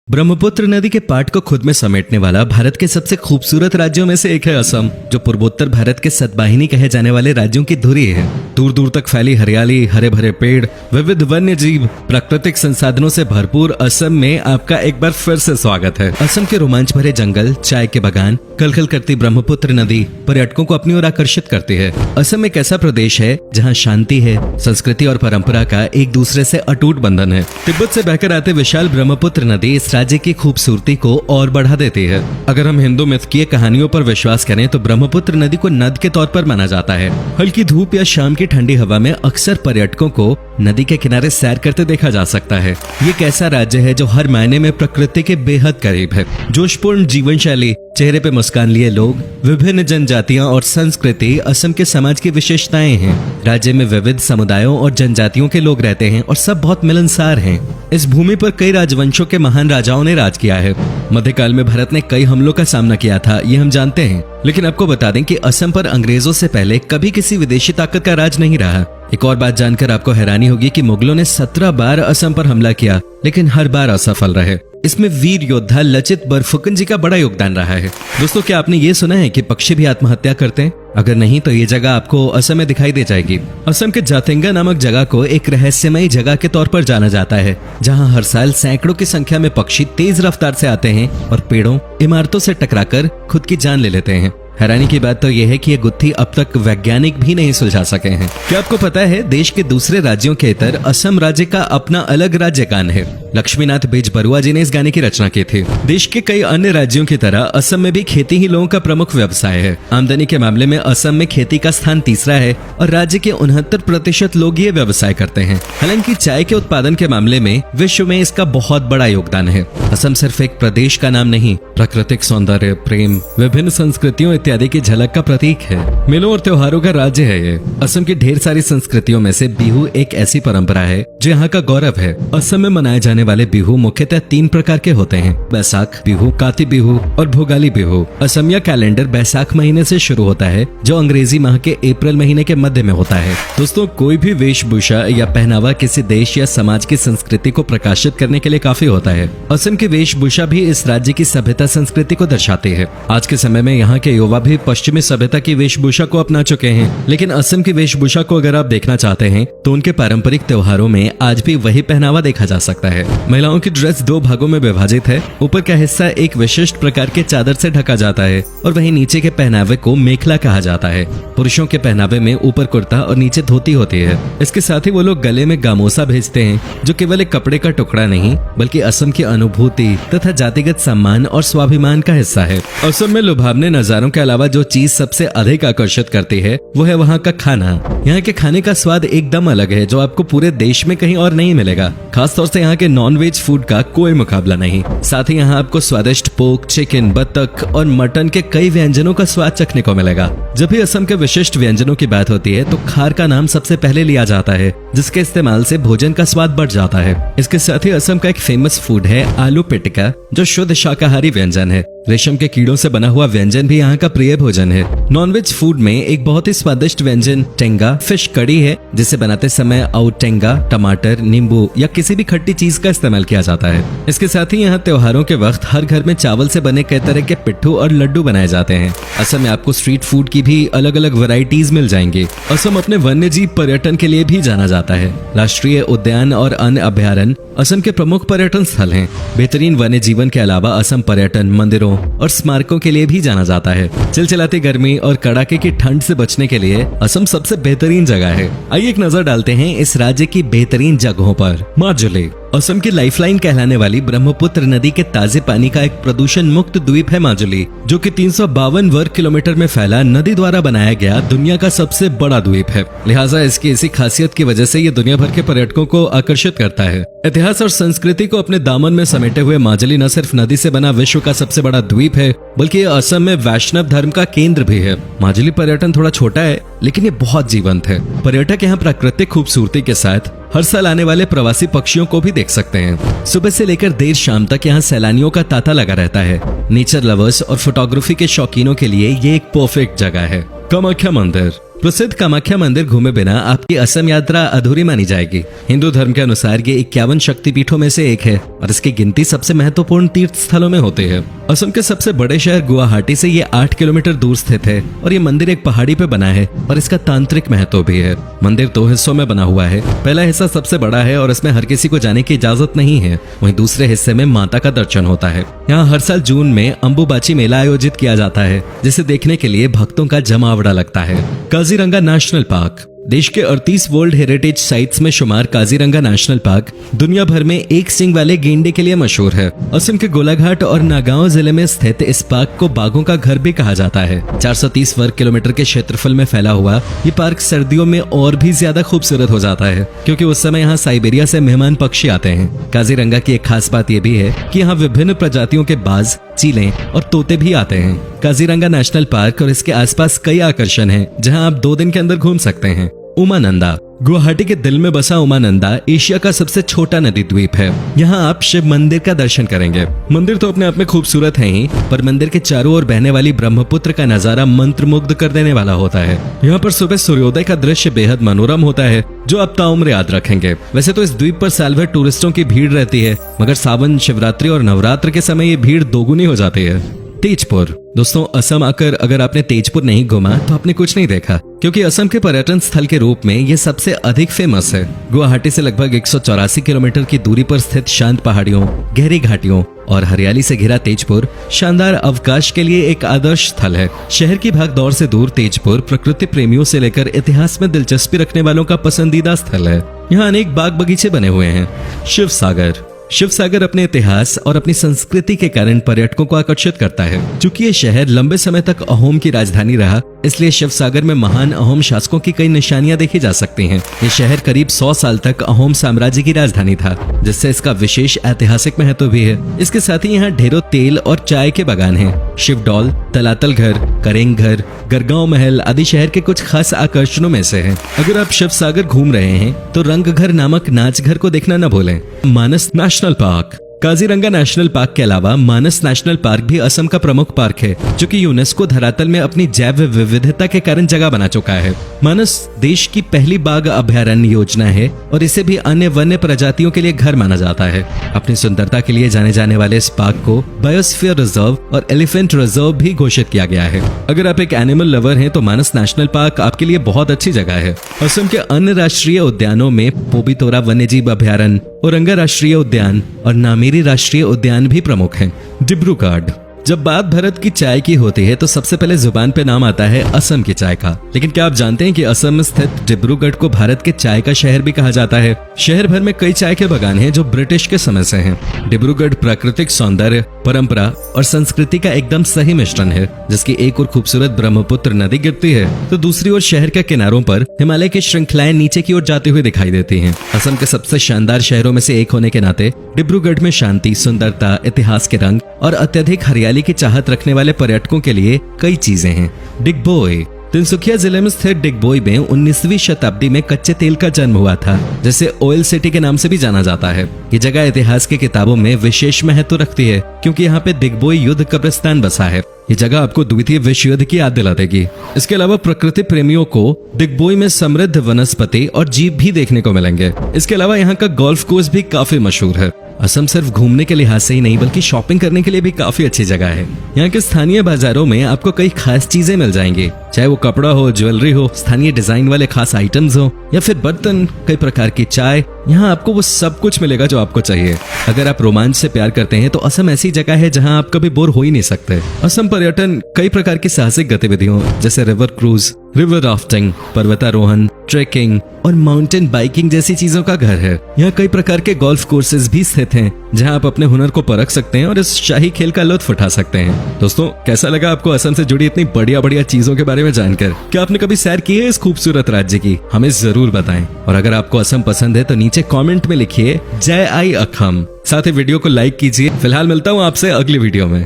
ब्रह्मपुत्र नदी के पाट को खुद में समेटने वाला भारत के सबसे खूबसूरत राज्यों में से एक है असम, जो पूर्वोत्तर भारत के सतवाहिनी कहे जाने वाले राज्यों की धुरी है। दूर दूर तक फैली हरियाली, हरे भरे पेड़, विविध वन्य जीव, प्राकृतिक संसाधनों से भरपूर असम में आपका एक बार फिर से स्वागत है। असम के रोमांच भरे जंगल, चाय के बागान, कलकल करती ब्रह्मपुत्र नदी पर्यटकों को अपनी ओर आकर्षित करती है। असम एक ऐसा प्रदेश है जहाँ शांति है, संस्कृति और परंपरा का एक दूसरे से अटूट बंधन है। तिब्बत से बहकर आते विशाल ब्रह्मपुत्र नदी इस राज्य की खूबसूरती को और बढ़ा देती है। अगर हम हिंदू मिथकीय कहानियों पर विश्वास करें तो ब्रह्मपुत्र नदी को नद के तौर पर माना जाता है। हल्की धूप या शाम की ठंडी हवा में अक्सर पर्यटकों को नदी के किनारे सैर करते देखा जा सकता है। ये एक ऐसा राज्य है जो हर मायने में प्रकृति के बेहद करीब है। जोशपूर्ण जीवन शैली, चेहरे पे मुस्कान लिए लोग, विभिन्न जनजातियां और संस्कृति असम के समाज की विशेषताएं हैं। राज्य में विविध समुदायों और जनजातियों के लोग रहते हैं और सब बहुत मिलनसार हैं। इस भूमि पर कई राजवंशों के महान राजाओं ने राज किया है। मध्यकाल में भारत ने कई हमलों का सामना किया था, ये हम जानते हैं। लेकिन आपको बता दें कि असम पर अंग्रेजों से पहले कभी किसी विदेशी ताकत का राज नहीं रहा। एक और बात जानकर आपको हैरानी होगी कि मुगलों ने 17 बार असम पर हमला किया, लेकिन हर बार असफल रहे। इसमें वीर योद्धा लचित बरफुकन जी का बड़ा योगदान रहा है। दोस्तों, क्या आपने ये सुना है कि पक्षी भी आत्महत्या करते हैं? अगर नहीं तो ये जगह आपको असम में दिखाई दे जाएगी। असम के जातिंगा नामक जगह को एक रहस्यमयी जगह के तौर पर जाना जाता है, जहां हर साल सैकड़ों की संख्या में पक्षी तेज रफ्तार से आते हैं और पेड़ों, इमारतों से टकराकर खुद की जान ले लेते हैं। हैरानी की बात तो यह है कि ये गुत्थी अब तक वैज्ञानिक भी नहीं सुलझा सके हैं। क्या आपको पता है देश के दूसरे राज्यों के इतर असम राज्य का अपना अलग राज्य गान है? लक्ष्मीनाथ बेजबरुआ जी ने इस गाने की रचना की थी। देश के कई अन्य राज्यों की तरह असम में भी खेती ही लोगों का प्रमुख व्यवसाय है। आमदनी के मामले में असम में खेती का स्थान तीसरा है और राज्य के 69% लोग ये व्यवसाय करते हैं। हालांकि चाय के उत्पादन के मामले में विश्व में इसका बहुत बड़ा योगदान है। असम सिर्फ एक प्रदेश का नाम नहीं, प्राकृतिक सौंदर्य, प्रेम, विभिन्न संस्कृतियों इत्यादि की झलक का प्रतीक है। मेलों और त्योहारों का राज्य है ये। असम की ढेर सारी संस्कृतियों में से बिहू एक ऐसी परंपरा है जो यहाँ का गौरव है। असम में मनाए जाने वाले बिहू मुख्यतः 3 प्रकार के होते हैं: बैसाख बिहू, काती बिहू और भोगाली बिहू। असमिया कैलेंडर बैसाख महीने से शुरू होता है, जो अंग्रेजी माह के अप्रैल महीने के मध्य में होता है। दोस्तों, कोई भी वेशभूषा या पहनावा किसी देश या समाज की संस्कृति को प्रकाशित करने के लिए काफी होता है। असम की वेशभूषा भी इस राज्य की सभ्यता संस्कृति को दर्शाती है। आज के समय में यहाँ के युवा भी पश्चिमी सभ्यता की वेशभूषा को अपना चुके हैं, लेकिन असम की वेशभूषा को अगर आप देखना चाहते हैं तो उनके पारंपरिक त्योहारों में आज भी वही पहनावा देखा जा सकता है। महिलाओं की ड्रेस 2 भागों में विभाजित है। ऊपर का हिस्सा एक विशिष्ट प्रकार के चादर से ढका जाता है और वहीं नीचे के पहनावे को मेखला कहा जाता है। पुरुषों के पहनावे में ऊपर कुर्ता और नीचे धोती होती है। इसके साथ ही वो लोग गले में गामोसा भेजते हैं, जो केवल एक कपड़े का टुकड़ा नहीं बल्कि असम की अनुभूति तथा जातिगत सम्मान और स्वाभिमान का हिस्सा है। असम में लुभावने नजारों के अलावा जो चीज सबसे अधिक आकर्षित करती है वो है वहाँ का खाना। यहाँ के खाने का स्वाद एकदम अलग है, जो आपको पूरे देश में कहीं और नहीं मिलेगा। खासतौर से यहाँ के नॉन-वेज फूड का कोई मुकाबला नहीं। साथ ही यहाँ आपको स्वादिष्ट पोर्क, चिकन, बतख और मटन के कई व्यंजनों का स्वाद चखने को मिलेगा। जब भी असम के विशिष्ट व्यंजनों की बात होती है तो खार का नाम सबसे पहले लिया जाता है, जिसके इस्तेमाल से भोजन का स्वाद बढ़ जाता है। इसके साथ ही असम का एक फेमस फूड है आलू पिटिका, जो शुद्ध शाकाहारी व्यंजन है। रेशम के कीड़ों से बना हुआ व्यंजन भी यहाँ का प्रिय भोजन है। नॉनवेज फूड में एक बहुत ही स्वादिष्ट व्यंजन टेंगा फिश कड़ी है, जिसे बनाते समय टेंगा, टमाटर, नींबू या किसी भी खट्टी चीज का इस्तेमाल किया जाता है। इसके साथ ही यहाँ त्योहारों के वक्त हर घर में चावल से बने कई तरह के पिट्ठू और लड्डू बनाए जाते हैं। असम में आपको स्ट्रीट फूड की भी अलग अलग वैरायटीज मिल जाएंगी। असम अपने वन्य जीव पर्यटन के लिए भी जाना जाता है। राष्ट्रीय उद्यान और अन्य अभयारण्य असम के प्रमुख पर्यटन स्थल हैं। बेहतरीन वन्य जीवन के अलावा असम पर्यटन, मंदिरों और स्मारकों के लिए भी जाना जाता है। चिलचिलाती गर्मी और कड़ाके की ठंड से बचने के लिए असम सबसे बेहतरीन जगह है। आइए एक नजर डालते हैं इस राज्य की बेहतरीन जगहों पर। माजुली असम की लाइफलाइन कहलाने वाली ब्रह्मपुत्र नदी के ताजे पानी का एक प्रदूषण मुक्त द्वीप है माजुली, जो कि 352 वर्ग किलोमीटर में फैला नदी द्वारा बनाया गया दुनिया का सबसे बड़ा द्वीप है। लिहाजा इसकी इसी खासियत की वजह से ये दुनिया भर के पर्यटकों को आकर्षित करता है। इतिहास और संस्कृति को अपने दामन में समेटे हुए माजुली न सिर्फ नदी से बना विश्व का सबसे बड़ा द्वीप है, बल्कि असम में वैष्णव धर्म का केंद्र भी है। माजुली पर्यटन थोड़ा छोटा है, लेकिन ये बहुत जीवंत है। पर्यटक यहाँ प्राकृतिक खूबसूरती के साथ हर साल आने वाले प्रवासी पक्षियों को भी देख सकते हैं। सुबह से लेकर देर शाम तक यहाँ सैलानियों का तांता लगा रहता है। नेचर लवर्स और फोटोग्राफी के शौकीनों के लिए ये एक परफेक्ट जगह है। कामाख्या मंदिर प्रसिद्ध कामाख्या मंदिर घूमे बिना आपकी असम यात्रा अधूरी मानी जाएगी। हिंदू धर्म के अनुसार ये 51 शक्तिपीठों में से एक है और इसकी गिनती सबसे महत्वपूर्ण तीर्थ स्थलों में होती है। असम के सबसे बड़े शहर गुवाहाटी से ये 8 किलोमीटर दूर स्थित है और ये मंदिर एक पहाड़ी पे बना है और इसका तांत्रिक महत्व भी है। मंदिर 2 हिस्सों में बना हुआ है। पहला हिस्सा सबसे बड़ा है और इसमें हर किसी को जाने की इजाजत नहीं है। वहीं दूसरे हिस्से में माता का दर्शन होता है। यहाँ हर साल जून में अंबुबाची मेला आयोजित किया जाता है, जिसे देखने के लिए भक्तों का जमावड़ा लगता है। काजीरंगा नेशनल पार्क देश के 38 वर्ल्ड हेरिटेज साइट्स में शुमार काजीरंगा नेशनल पार्क दुनिया भर में एक सींग वाले गेंडे के लिए मशहूर है। असम के गोलाघाट और नागांव जिले में स्थित इस पार्क को बाघों का घर भी कहा जाता है। 430 वर्ग किलोमीटर के क्षेत्रफल में फैला हुआ ये पार्क सर्दियों में और भी ज्यादा खूबसूरत हो जाता है, क्योंकि उस समय यहाँ साइबेरिया से मेहमान पक्षी आते हैं। काजीरंगा की एक खास बात यह भी है कि यहाँ विभिन्न प्रजातियों के बाज, चीलें और तोते भी आते हैं। काजीरंगा नेशनल पार्क और इसके आसपास कई आकर्षण हैं, जहां आप 2 दिन के अंदर घूम सकते हैं। उमानंदा गुवाहाटी के दिल में बसा उमानंदा एशिया का सबसे छोटा नदी द्वीप है। यहाँ आप शिव मंदिर का दर्शन करेंगे। मंदिर तो अपने आप में खूबसूरत है ही, पर मंदिर के चारों ओर बहने वाली ब्रह्मपुत्र का नजारा मंत्रमुग्ध कर देने वाला होता है। यहाँ पर सुबह सूर्योदय का दृश्य बेहद मनोरम होता है, जो आप ताउम्र याद रखेंगे। वैसे तो इस द्वीप पर साल भर टूरिस्टों की भीड़ रहती है, मगर सावन, शिवरात्रि और नवरात्र के समय ये भीड़ दोगुनी हो जाती है। तेजपुर दोस्तों, असम आकर अगर आपने तेजपुर नहीं घूमा तो आपने कुछ नहीं देखा, क्योंकि असम के पर्यटन स्थल के रूप में ये सबसे अधिक फेमस है। गुवाहाटी से लगभग 184 किलोमीटर की दूरी पर स्थित शांत पहाड़ियों, गहरी घाटियों और हरियाली से घिरा तेजपुर शानदार अवकाश के लिए एक आदर्श स्थल है। शहर की भागदौड़ से दूर तेजपुर प्रकृति प्रेमियों से लेकर इतिहास में दिलचस्पी रखने वालों का पसंदीदा स्थल है। यहाँ अनेक बाग बगीचे बने हुए हैं। शिव सागर अपने इतिहास और अपनी संस्कृति के कारण पर्यटकों को आकर्षित करता है। चूंकि ये शहर लंबे समय तक अहोम की राजधानी रहा, इसलिए शिव सागर में महान अहोम शासकों की कई निशानियां देखी जा सकती हैं। ये शहर करीब 100 साल तक अहोम साम्राज्य की राजधानी था, जिससे इसका विशेष ऐतिहासिक महत्व भी है। इसके साथ ही यहाँ ढेरों तेल और चाय के बागान हैं। शिवडौल, तलातल घर, करेंग घर, गरगांव महल आदि शहर के कुछ खास आकर्षणों में से हैं। अगर आप शिव सागर घूम रहे हैं तो रंग घर नामक नाच घर को देखना न भूलें। Manas national park Kaziranga national park के अलावा मानस नेशनल पार्क भी असम का प्रमुख पार्क है, जो कि यूनेस्को धरातल में अपनी जैव विविधता के कारण जगह बना चुका है। मानस देश की पहली बाघ अभयारण्य योजना है और इसे भी अन्य वन्य प्रजातियों के लिए घर माना जाता है। अपनी सुंदरता के लिए जाने जाने वाले इस पार्क को बायोस्फीयर रिजर्व और एलिफेंट रिजर्व भी घोषित किया गया है। अगर आप एक एनिमल लवर हैं तो मानस नेशनल पार्क आपके लिए बहुत अच्छी जगह है। असम के अन्य राष्ट्रीय उद्यानों में पोबितोरा वन्यजीव अभयारण्य, औरंगा राष्ट्रीय उद्यान और नामेरी राष्ट्रीय उद्यान भी प्रमुख हैं। डिब्रूगढ़ जब बात भारत की चाय की होती है तो सबसे पहले जुबान पे नाम आता है असम की चाय का। लेकिन क्या आप जानते हैं कि असम में स्थित डिब्रूगढ़ को भारत के चाय का शहर भी कहा जाता है। शहर भर में कई चाय के बागान हैं जो ब्रिटिश के समय से हैं। डिब्रूगढ़ प्राकृतिक सौंदर्य, परंपरा और संस्कृति का एकदम सही मिश्रण है, जिसकी एक ओर खूबसूरत ब्रह्मपुत्र नदी गिरती है तो दूसरी ओर शहर के किनारों पर हिमालय की श्रृंखलाएं नीचे की ओर जाती हुई दिखाई देती हैं। असम के सबसे शानदार शहरों में से एक होने के नाते डिब्रूगढ़ में शांति, सुंदरता, इतिहास के रंग और अत्यधिक हरियाली की चाहत रखने वाले पर्यटकों के लिए कई चीजें हैं। डिगबोई तिनसुकिया जिले में स्थित डिगबोई में 19वीं शताब्दी में कच्चे तेल का जन्म हुआ था, जिसे ऑयल सिटी के नाम से भी जाना जाता है। ये जगह इतिहास की किताबों में विशेष महत्व रखती है, क्योंकि यहाँ पे डिगबोई युद्ध कब्रिस्तान बसा है। ये जगह आपको द्वितीय विश्व युद्ध की याद दिला देगी। इसके अलावा प्रकृति प्रेमियों को डिगबोई में समृद्ध वनस्पति और जीव भी देखने को मिलेंगे। इसके अलावा यहाँ का गोल्फ कोर्स भी काफी मशहूर है। असम सिर्फ घूमने के लिहाज से ही नहीं बल्कि शॉपिंग करने के लिए भी काफी अच्छी जगह है। यहाँ के स्थानीय बाजारों में आपको कई खास चीजें मिल जाएंगी, चाहे वो कपड़ा हो, ज्वेलरी हो, स्थानीय डिजाइन वाले खास आइटम्स हो या फिर बर्तन, कई प्रकार की चाय। यहाँ आपको वो सब कुछ मिलेगा जो आपको चाहिए। अगर आप रोमांच से प्यार करते हैं तो असम ऐसी जगह है जहाँ आप कभी बोर हो ही नहीं सकते। असम पर्यटन कई प्रकार की साहसिक गतिविधियों जैसे रिवर क्रूज, रिवर राफ्टिंग, पर्वतारोहण, ट्रेकिंग और माउंटेन बाइकिंग जैसी चीजों का घर है। यहाँ कई प्रकार के गोल्फ कोर्सेज भी स्थित हैं, जहाँ आप अपने हुनर को परख सकते हैं और इस शाही खेल का लुत्फ उठा सकते हैं। दोस्तों, कैसा लगा आपको असम से जुड़ी इतनी बढ़िया बढ़िया चीजों के बारे में जानकर? क्या आपने कभी सैर की है इस खूबसूरत राज्य की? हमें जरूर बताएं। और अगर आपको असम पसंद है तो नीचे कमेंट में लिखिए जय आई अखम। साथ ही वीडियो को लाइक कीजिए। फिलहाल मिलता हूँ आपसे अगली वीडियो में।